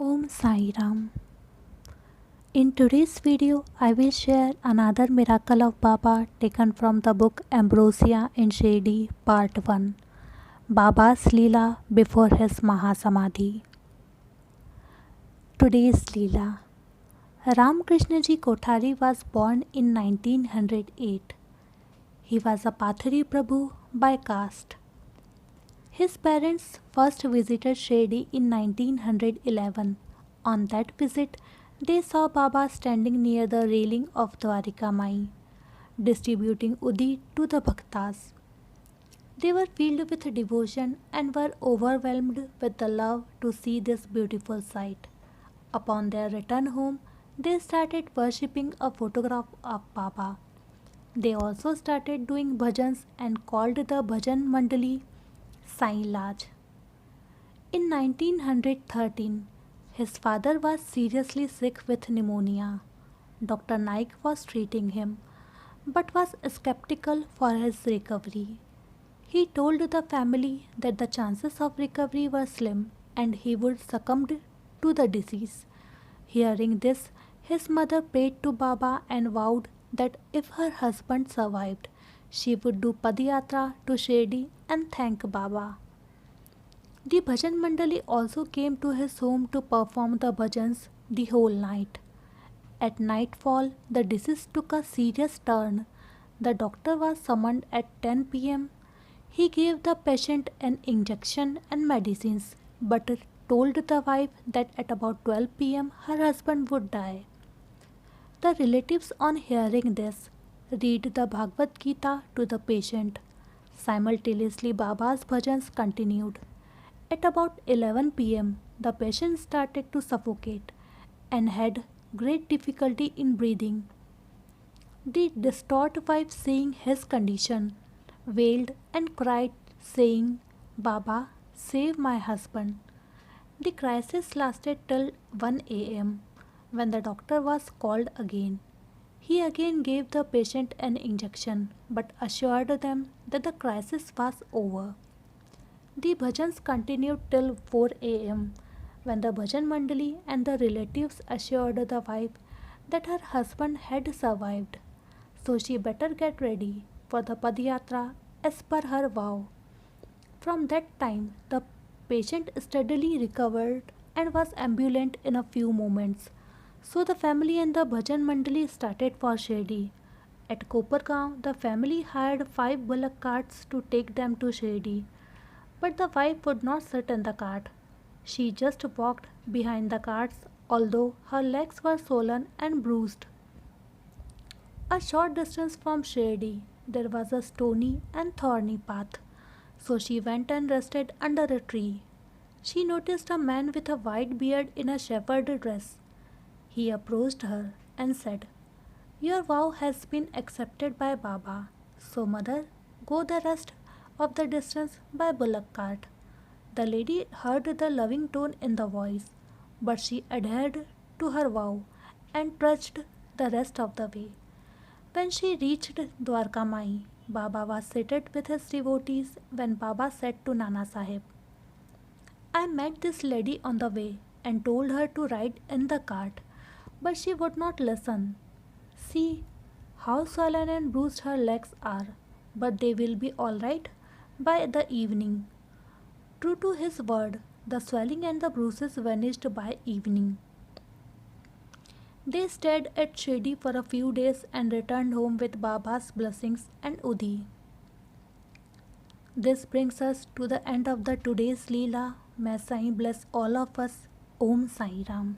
Om Sai Ram. In today's video, I will share another miracle of Baba taken from the book Ambrosia in Shady, Part 1. Baba's Leela before his Mahasamadhi. Today's Leela. Ramakrishna Ji Kothari was born in 1908. He was a Pathari Prabhu by caste. His parents first visited Shady in 1911. On that visit, they saw Baba standing near the railing of Dwarika Mai, distributing udi to the bhaktas. They were filled with devotion and were overwhelmed with the love to see this beautiful sight. Upon their return home, they started worshipping a photograph of Baba. They also started doing bhajans and called the bhajan mandali Sai Laj. In 1913, his father was seriously sick with pneumonia. Dr. Naik was treating him, but was skeptical for his recovery. He told the family that the chances of recovery were slim and he would succumb to the disease. Hearing this, his mother prayed to Baba and vowed that if her husband survived, she would do Padayatra to Shirdi and thank Baba. The Bhajan Mandali also came to his home to perform the bhajans the whole night. At nightfall, the disease took a serious turn. The doctor was summoned at 10 pm. He gave the patient an injection and medicines, but told the wife that at about 12 pm her husband would die. The relatives, on hearing this, read the Bhagavad Gita to the patient. Simultaneously, Baba's bhajans continued. At about 11 pm, the patient started to suffocate and had great difficulty in breathing. The distraught wife, seeing his condition, wailed and cried, saying, Baba, save my husband. The crisis lasted till 1 am, when the doctor was called again. He again gave the patient an injection, but assured them that the crisis was over. The bhajans continued till 4 am, when the bhajan mandali and the relatives assured the wife that her husband had survived, so she better get ready for the Padayatra as per her vow. From that time, the patient steadily recovered and was ambulant in a few moments. So the family and the bhajan mandali started for Shirdi. At Kopargaon, the family hired 5 bullock carts to take them to Shirdi. But the wife would not sit in the cart. She just walked behind the carts, although her legs were swollen and bruised. A short distance from Shirdi, there was a stony and thorny path, so she went and rested under a tree. She noticed a man with a white beard in a shepherd dress. He approached her and said, Your vow has been accepted by Baba, so mother, go the rest of the distance by bullock cart. The lady heard the loving tone in the voice, but she adhered to her vow and trudged the rest of the way. When she reached Dwarka Mai, Baba was seated with his devotees when Baba said to Nana Sahib, I met this lady on the way and told her to ride in the cart, but she would not listen. See how swollen and bruised her legs are, but they will be all right by the evening. True to his word, the swelling and the bruises vanished by evening. They stayed at Shirdi for a few days and returned home with Baba's blessings and Udi. This brings us to the end of the today's Leela. May Sai bless all of us. Om Sai Ram.